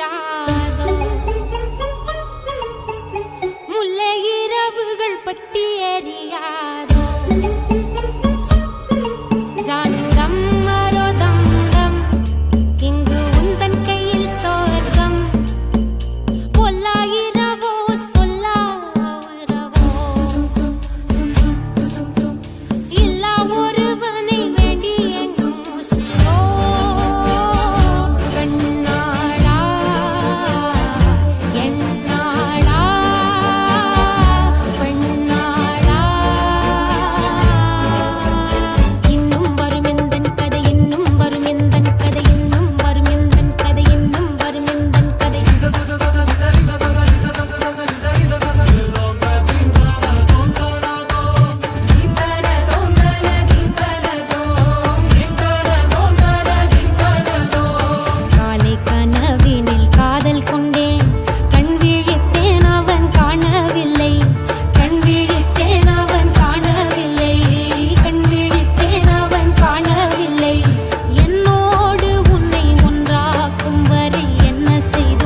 தீராதோ முல்லை இரவுகள் பத்தி எரியாதோ ஜானுரம் மரோதம் தம் இங்கு உந்தன் கையில் சொர்க்கம் பொல்லாயிரவோ சொல்லாயிரவோ இல்லா ஒருவனை வேண்டி எங்கும் உசிரோ கண்ணாளா என்னாளா பெண்ணாளா இன்னும் வரும் எந்தன் கதை இன்னும் வரும் எந்தன் கதை இன்னும் வரும் எந்தன் கதை இன்னும் வரும் எந்தன் கதை காலை கனவினில் காதல் கொண்டேன் கண் விழித்தேன் அவன் காணவில்லை கண் விழித்தேன் அவன் காணவில்லை கண் விழித்தேன் அவன் காணவில்லை என்னோடு உன்னை ஒன்றாக்கும் வரை என்ன செய்த